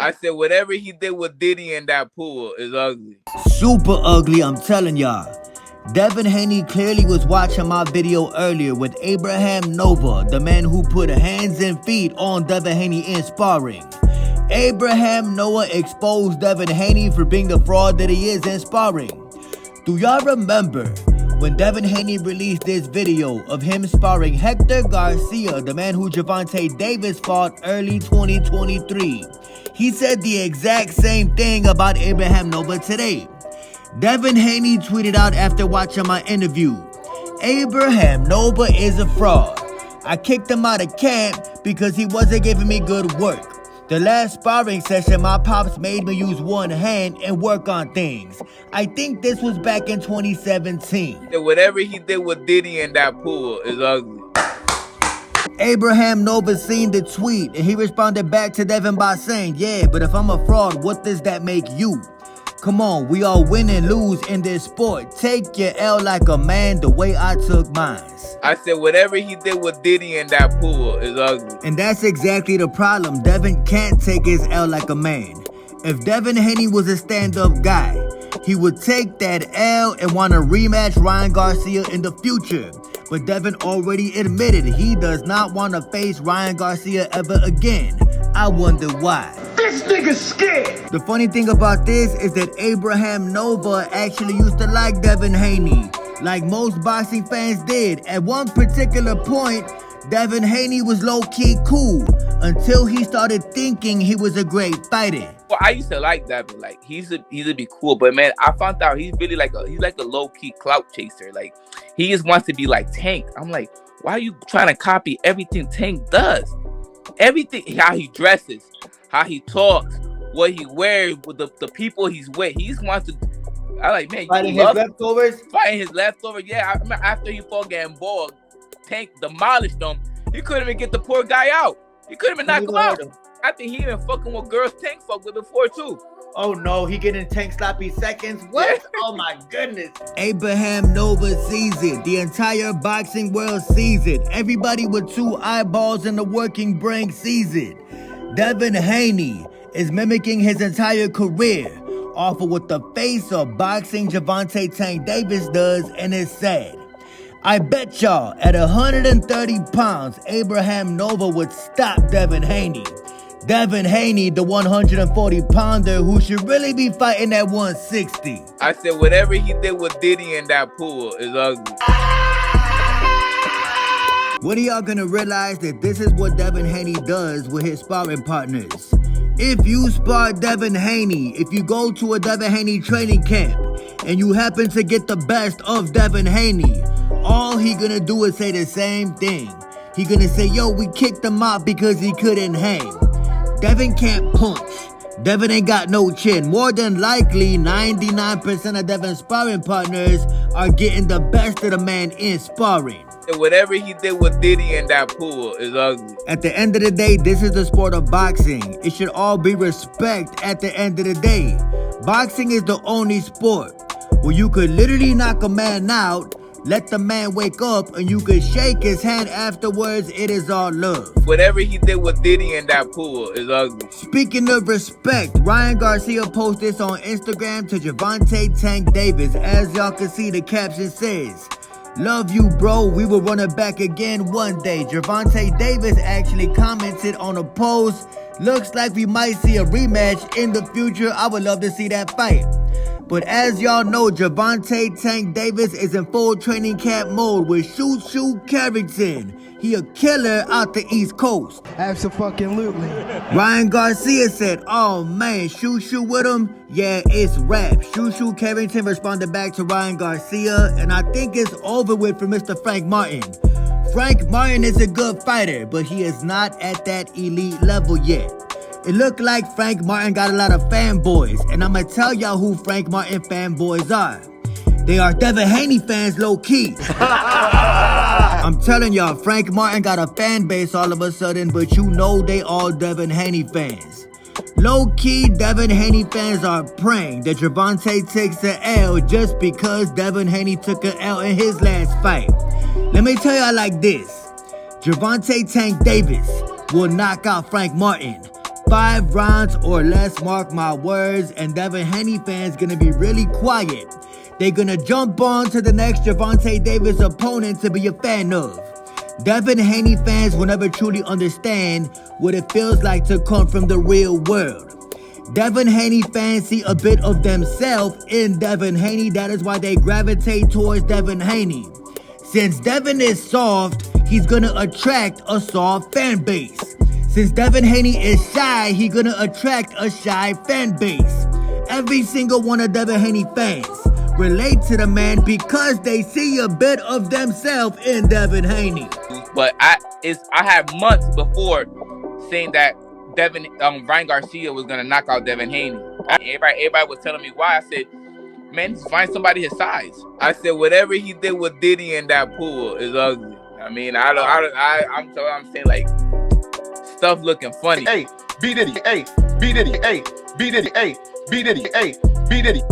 I said whatever he did with Diddy in that pool is ugly. Super ugly, I'm telling y'all. Devin Haney clearly was watching my video earlier with Abraham Nova, the man who put hands and feet on Devin Haney in sparring. Abraham Nova exposed Devin Haney for being the fraud that he is in sparring. Do y'all remember when Devin Haney released this video of him sparring Hector Garcia, the man who Gervonta Davis fought early 2023? He said the exact same thing about Abraham Nova today. Devin Haney tweeted out after watching my interview, "Abraham Nova is a fraud. I kicked him out of camp because he wasn't giving me good work. The last sparring session, my pops made me use one hand and work on things. I think this was back in 2017. Whatever he did with Diddy in that pool is ugly." Abraham Nova seen the tweet and he responded back to Devin by saying, "Yeah, but if I'm a fraud, what does that make you? Come on, we all win and lose in this sport. Take your L like a man the way I took mine." I said whatever he did with Diddy in that pool is ugly. And that's exactly the problem. Devin can't take his L like a man. If Devin Haney was a stand-up guy, he would take that L and want to rematch Ryan Garcia in the future. But Devin already admitted he does not want to face Ryan Garcia ever again. I wonder why. This nigga's scared. The funny thing about this is that Abraham Nova actually used to like Devin Haney, like most boxing fans did. At one particular point, Devin Haney was low-key cool until he started thinking he was a great fighter. Well, I used to like Devin. Like he's a be cool, but man, I found out he's really like a low-key clout chaser. Like he just wants to be like Tank. I'm like, why are you trying to copy everything Tank does? Everything, how he dresses, how he talks, what he wears, with the people he's with. He just wants to. I like, man, Fighting his leftovers? Fighting his leftovers. Yeah, I remember after he fought Gamboa, Tank demolished him. He couldn't even get the poor guy out. He couldn't even knock him out. I think he even fucking with girls Tank fucked with before too. Oh no, he getting Tank sloppy seconds? What? Yeah. Oh my goodness. Abraham Nova sees it. The entire boxing world sees it. Everybody with two eyeballs in the working brain sees it. Devin Haney is mimicking his entire career off of what the face of boxing Gervonta Tank Davis does, and it's sad. I bet y'all at 130 pounds, Abraham Nova would stop Devin Haney. Devin Haney, the 140-pounder who should really be fighting at 160. I said whatever he did with Diddy in that pool is ugly. When are y'all gonna realize that this is what Devin Haney does with his sparring partners? If you spar Devin Haney, if you go to a Devin Haney training camp and you happen to get the best of Devin Haney, all he gonna do is say the same thing. He gonna say, yo, we kicked him out because he couldn't hang. Devin can't punch. Devin ain't got no chin. More than likely, 99% of Devin's sparring partners are getting the best of the man in sparring. Whatever he did with Diddy in that pool is ugly. At the end of the day, this is the sport of boxing. It should all be respect at the end of the day. Boxing is the only sport where you could literally knock a man out, let the man wake up, and you could shake his hand afterwards. It is all love. Whatever he did with Diddy in that pool is ugly. Speaking of respect, Ryan Garcia posted this on Instagram to Gervonta Tank Davis. As y'all can see, the caption says, "Love you, bro. We will run it back again one day." Gervonta Davis actually commented on a post, "Looks like we might see a rematch in the future. I would love to see that fight." But as y'all know, Gervonta Tank Davis is in full training camp mode with Shoot Carrington. He a killer out the East Coast. Absolutely. Ryan Garcia said, "Oh man, Shoot with him? Yeah, it's rap." Shoot Carrington responded back to Ryan Garcia, and I think it's over with for Mr. Frank Martin. Frank Martin is a good fighter, but he is not at that elite level yet. It looked like Frank Martin got a lot of fanboys, and I'ma tell y'all who Frank Martin fanboys are. They are Devin Haney fans low-key. I'm telling y'all, Frank Martin got a fan base all of a sudden, but you know they all Devin Haney fans. Low-key, Devin Haney fans are praying that Gervonta takes the L just because Devin Haney took an L in his last fight. Let me tell y'all like this. Gervonta Tank Davis will knock out Frank Martin. 5 rounds or less, mark my words, and Devin Haney fans gonna be really quiet. They're gonna jump on to the next Gervonta Davis opponent to be a fan of. Devin Haney fans will never truly understand what it feels like to come from the real world. Devin Haney fans see a bit of themselves in Devin Haney. That is why they gravitate towards Devin Haney. Since Devin is soft, he's gonna attract a soft fan base. Since Devin Haney is shy, he's gonna attract a shy fan base. Every single one of Devin Haney fans relate to the man because they see a bit of themselves in Devin Haney. But I had months before saying that Ryan Garcia was gonna knock out Devin Haney. Everybody was telling me why. I said, man, just find somebody his size. I said, whatever he did with Diddy in that pool is ugly. I mean, I'm saying, like, stuff looking funny. Hey, B Diddy, hey, B Diddy, hey, B Diddy, hey, B Diddy, hey, B Diddy.